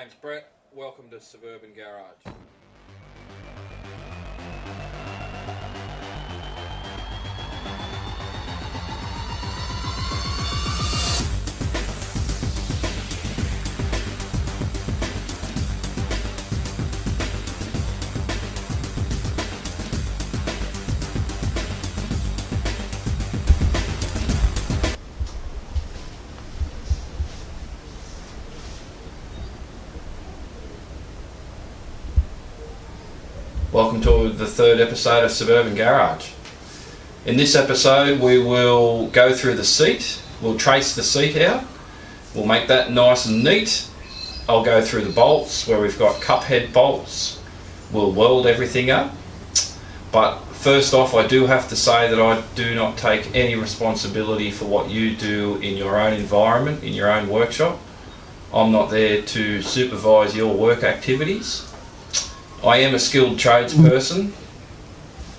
name's Brett. Welcome to Suburban Garage. Welcome to the third episode of Suburban Garage. In this episode we will go through the seat, we'll trace the seat out, we'll make that nice and neat. I'll go through the bolts where we've got cup head bolts, we'll weld everything up. But first off, I do have to say that I do not take any responsibility for what you do in your own environment, in your own workshop. I'm not there to supervise your work activities. I am a skilled tradesperson.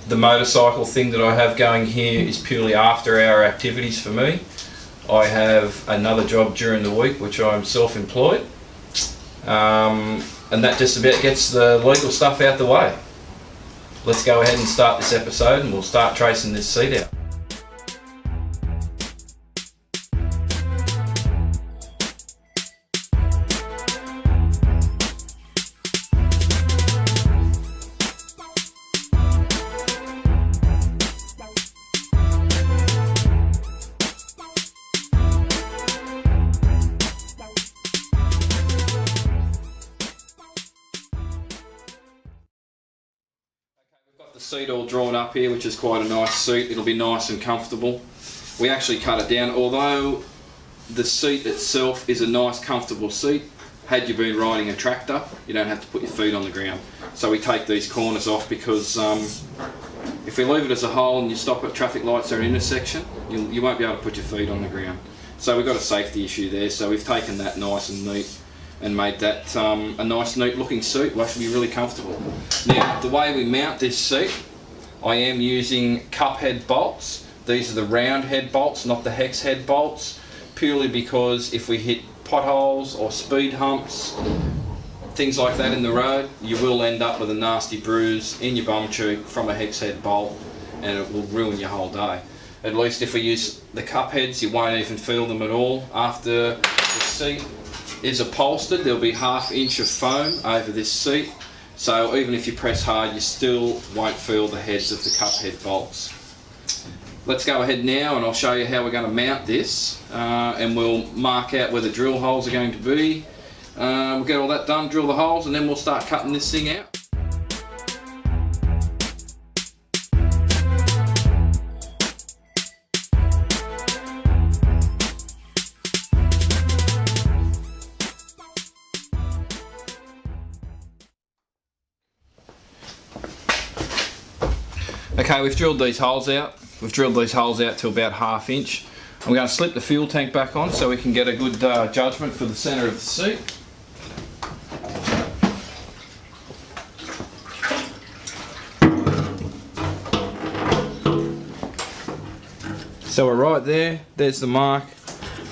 The motorcycle thing that I have going here is purely after hour activities for me. I have another job during the week which I'm self-employed, and that just about gets the legal stuff out the way. Let's go ahead and start this episode and we'll start tracing this seat out. The seat all drawn up here, which is quite a nice seat. It'll be nice and comfortable. We actually cut it down, although the seat itself is a nice comfortable seat. Had you been riding a tractor, you don't have to put your feet on the ground. So we take these corners off because if we leave it as a whole and you stop at traffic lights or an intersection, you won't be able to put your feet on the ground. So we've got a safety issue there, so we've taken that nice and neat and made that a nice neat looking seat. Will actually be really comfortable. Now the way we mount this seat, I am using cup head bolts. These are the round head bolts, not the hex head bolts, purely because if we hit potholes or speed humps, things like that in the road, you will end up with a nasty bruise in your bum cheek from a hex head bolt and it will ruin your whole day. At least if we use the cup heads, you won't even feel them at all. After the seat is upholstered, there'll be ½ inch of foam over this seat, so even if you press hard you still won't feel the heads of the cup head bolts. Let's go ahead now and I'll show you how we're going to mount this, and we'll mark out where the drill holes are going to be. We'll get all that done, drill the holes, and then we'll start cutting this thing out. Okay, we've drilled these holes out. We've drilled these holes out to about ½ inch. I'm going to slip the fuel tank back on so we can get a good judgment for the centre of the seat. So we're right there, there's the mark.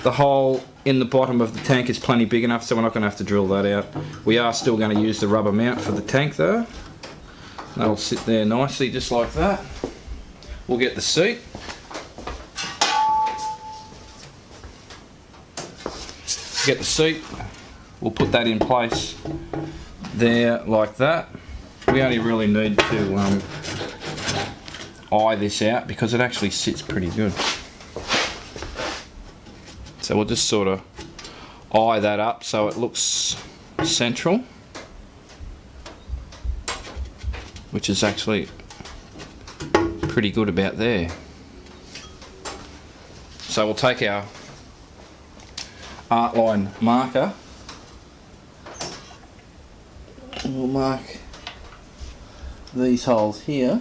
The hole in the bottom of the tank is plenty big enough, so we're not going to have to drill that out. We are still going to use the rubber mount for the tank though. That'll sit there nicely just like that. We'll get the seat. Get the seat. We'll put that in place there like that. We only really need to eye this out because it actually sits pretty good. So we'll just sort of eye that up so it looks central, which is actually pretty good about there. So we'll take our art line marker and we'll mark these holes here.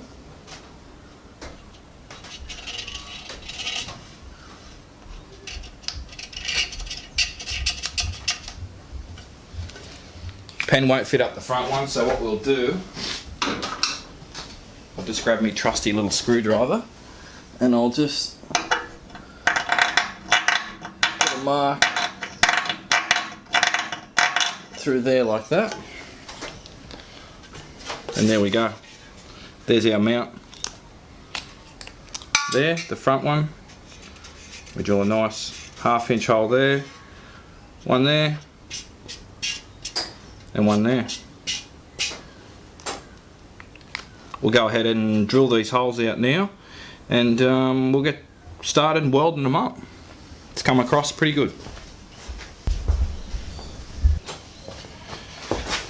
Pen won't fit up the front one, so what we'll do, I'll just grab me trusty little screwdriver and I'll just put a mark through there like that. And there we go. There's our mount. There, the front one. We drill a nice 1/2 inch hole there. One there. And one there. We'll go ahead and drill these holes out now, and we'll get started welding them up. It's come across pretty good.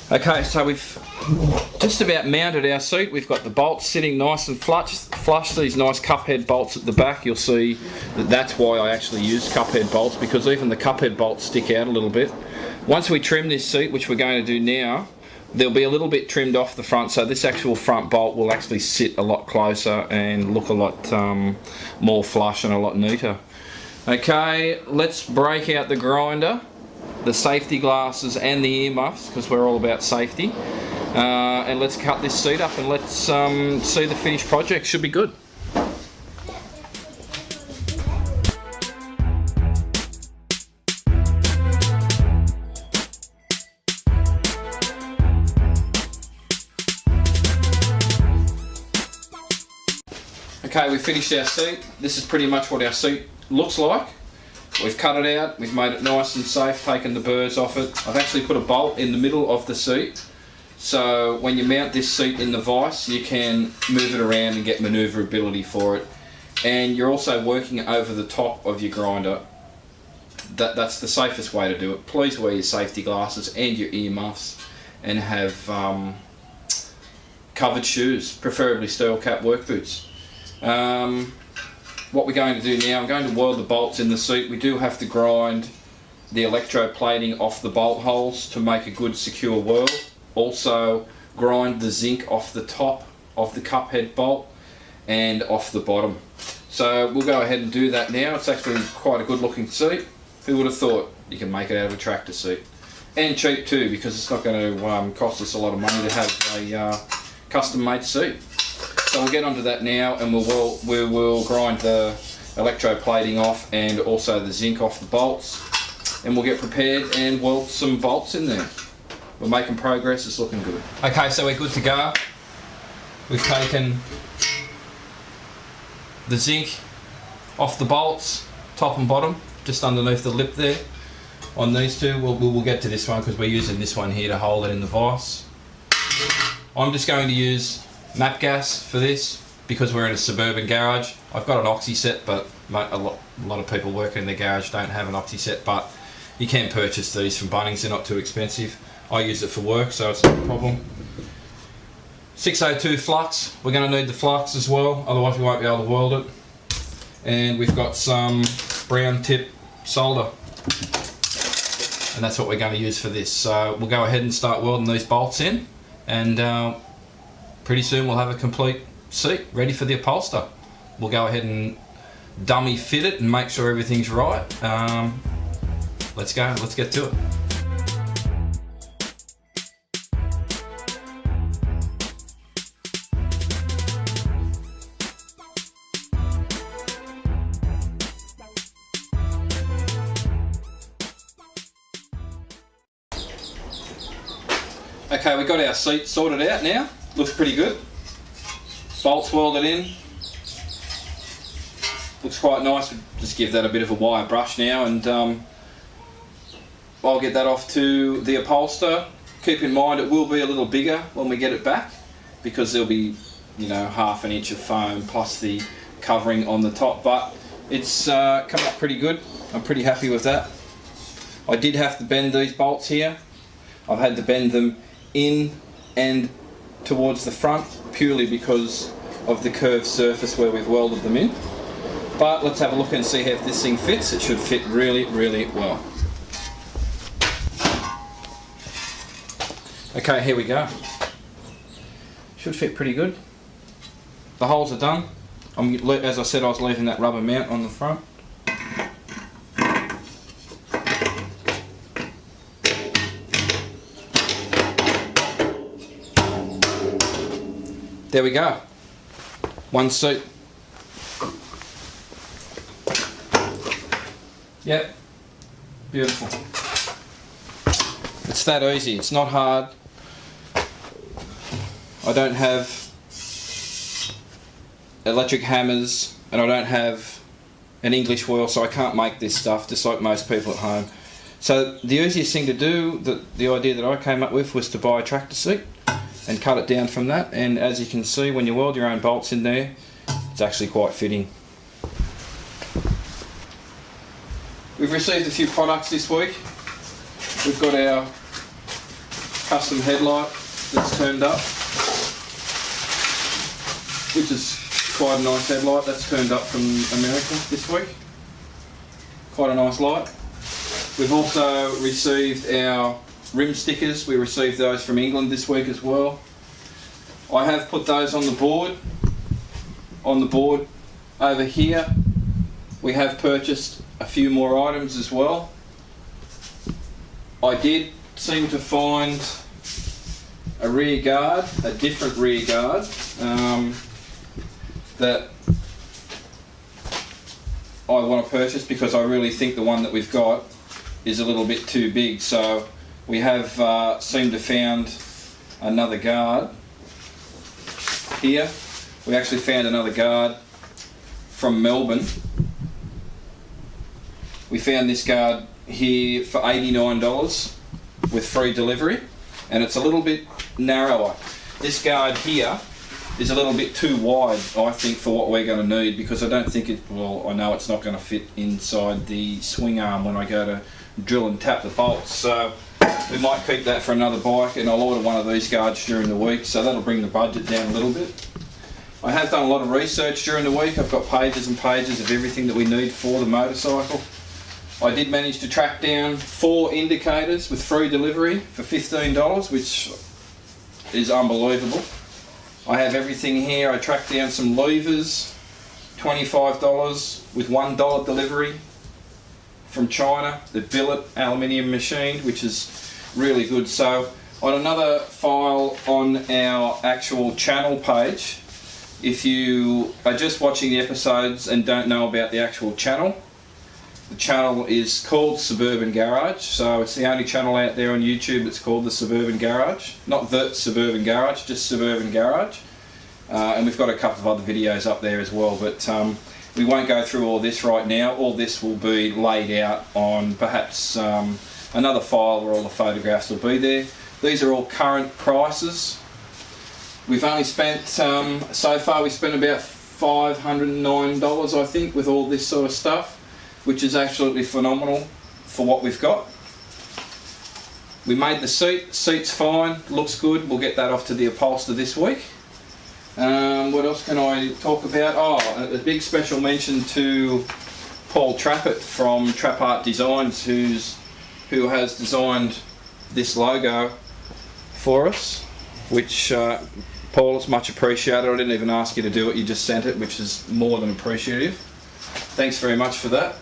Okay, so we've just about mounted our seat. We've got the bolts sitting nice and flush, these nice cup head bolts at the back. You'll see that that's why I actually use cup head bolts, because even the cup head bolts stick out a little bit. Once we trim this seat, which we're going to do now, there'll be a little bit trimmed off the front, so this actual front bolt will actually sit a lot closer and look a lot more flush and a lot neater. Okay, let's break out the grinder, the safety glasses and the earmuffs, because we're all about safety, and let's cut this seat up and let's see the finished project. Should be good. Okay, we finished our seat. This is pretty much what our seat looks like. We've cut it out, we've made it nice and safe, taken the burrs off it. I've actually put a bolt in the middle of the seat, so when you mount this seat in the vise, you can move it around and get manoeuvrability for it. And you're also working over the top of your grinder. That's the safest way to do it. Please wear your safety glasses and your earmuffs, and have covered shoes, preferably steel cap work boots. What we're going to do now, I'm going to weld the bolts in the seat. We do have to grind the electroplating off the bolt holes to make a good secure weld. Also grind the zinc off the top of the cup head bolt and off the bottom. So we'll go ahead and do that now. It's actually quite a good looking seat. Who would have thought you can make it out of a tractor seat? And cheap too, because it's not going to cost us a lot of money to have a custom made seat. So we'll get onto that now, and we will grind the electroplating off and also the zinc off the bolts, and we'll get prepared and weld some bolts in there. We're making progress, it's looking good. Okay, so we're good to go. We've taken the zinc off the bolts, top and bottom, just underneath the lip there. On these two, we'll get to this one because we're using this one here to hold it in the vise. I'm just going to use MAP gas for this because we're in a suburban garage. I've got an oxy set, but a lot of people working in their garage don't have an oxy set, but you can purchase these from Bunnings. They're not too expensive. I use it for work, so it's not a problem. 602 flux. We're going to need the flux as well, otherwise we won't be able to weld it. And we've got some brown tip solder, and that's what we're going to use for this. So we'll go ahead and start welding these bolts in, and pretty soon we'll have a complete seat ready for the upholster. We'll go ahead and dummy fit it and make sure everything's right. Let's go, let's get to it. Okay, we got our seat sorted out now. Looks pretty good. Bolts welded in. Looks quite nice. We'll just give that a bit of a wire brush now, and I'll get that off to the upholster. Keep in mind it will be a little bigger when we get it back, because there'll be, you know, 1/2 inch of foam plus the covering on the top, but it's come up pretty good. I'm pretty happy with that. I did have to bend these bolts here. I've had to bend them in and towards the front purely because of the curved surface where we've welded them in. But let's have a look and see if this thing fits. It should fit really, really well. Okay, here we go. Should fit pretty good. The holes are done. As I said, I was leaving that rubber mount on the front. There we go. One seat. Yep. Beautiful. It's that easy, it's not hard. I don't have electric hammers and I don't have an English wheel, so I can't make this stuff just like most people at home. So the easiest thing to do, the idea that I came up with, was to buy a tractor seat and cut it down from that, and as you can see, when you weld your own bolts in there, it's actually quite fitting. We've received a few products this week. We've got our custom headlight that's turned up, which is quite a nice headlight. That's turned up from America this week. Quite a nice light. We've also received our rim stickers. We received those from England this week as well. I have put those on the board. On the board over here, we have purchased a few more items as well. I did seem to find a rear guard, a different rear guard, that I want to purchase because I really think the one that we've got is a little bit too big. So we have seemed to found another guard here. We actually found another guard from Melbourne. We found this guard here for $89 with free delivery, and it's a little bit narrower. This guard here is a little bit too wide, I think, for what we're going to need, because I don't think I know it's not going to fit inside the swing arm when I go to drill and tap the bolts. So we might keep that for another bike, and I'll order one of these guards during the week, so that'll bring the budget down a little bit. I have done a lot of research during the week. I've got pages and pages of everything that we need for the motorcycle. I did manage to track down 4 indicators with free delivery for $15, which is unbelievable. I have everything here. I tracked down some levers, $25 with $1 delivery from China. The billet aluminium machined, which is really good. So on another file on our actual channel page, if you are just watching the episodes and don't know about the actual channel, the channel is called Suburban Garage, so it's the only channel out there on YouTube that's called the Suburban Garage. Not the Suburban Garage, just Suburban Garage. And we've got a couple of other videos up there as well, but we won't go through all this right now. All this will be laid out on perhaps another file where all the photographs will be there. These are all current prices. We've only spent, so far we spent about $509 I think with all this sort of stuff, which is absolutely phenomenal for what we've got. We made the seat's fine, looks good. We'll get that off to the upholsterer this week. What else can I talk about? Oh, a big special mention to Paul Trappett from Trap Art Designs, who has designed this logo for us, which Paul, it's much appreciated. I didn't even ask you to do it, you just sent it, which is more than appreciative. Thanks very much for that.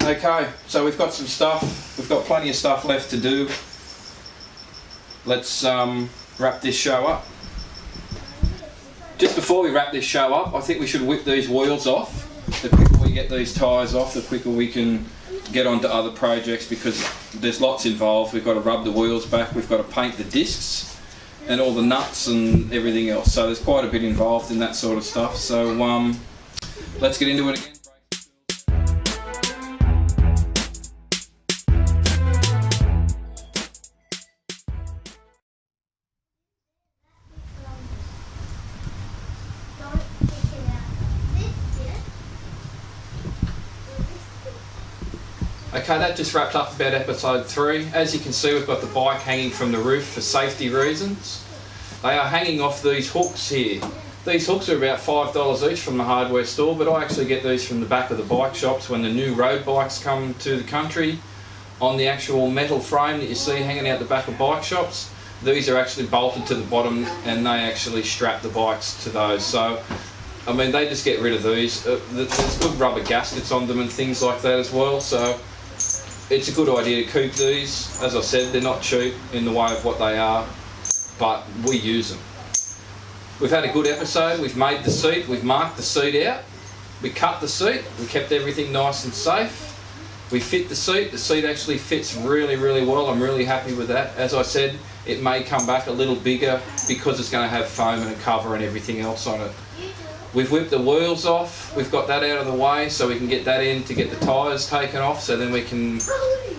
Okay, so we've got some stuff. We've got plenty of stuff left to do. Let's wrap this show up. Just before we wrap this show up, I think we should whip these wheels off. The quicker we get these tyres off, the quicker we can get onto other projects, because there's lots involved. We've got to rub the wheels back, we've got to paint the discs and all the nuts and everything else. So there's quite a bit involved in that sort of stuff. So let's get into it again. Okay, that just wrapped up about episode 3. As you can see, we've got the bike hanging from the roof for safety reasons. They are hanging off these hooks here. These hooks are about $5 each from the hardware store, but I actually get these from the back of the bike shops when the new road bikes come to the country. On the actual metal frame that you see hanging out the back of bike shops, these are actually bolted to the bottom and they actually strap the bikes to those. So, I mean, they just get rid of these. There's good rubber gaskets on them and things like that as well, so it's a good idea to keep these. As I said, they're not cheap in the way of what they are, but we use them. We've had a good episode. We've made the seat, we've marked the seat out, we cut the seat, we kept everything nice and safe. We fit the seat actually fits really, really well. I'm really happy with that. As I said, it may come back a little bigger because it's going to have foam and a cover and everything else on it. We've whipped the wheels off, we've got that out of the way so we can get that in to get the tyres taken off, so then we can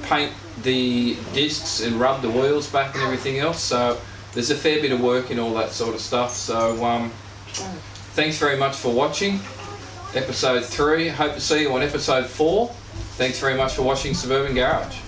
paint the discs and rub the wheels back and everything else. So there's a fair bit of work in all that sort of stuff. So thanks very much for watching episode 3. Hope to see you on episode 4. Thanks very much for watching Suburban Garage.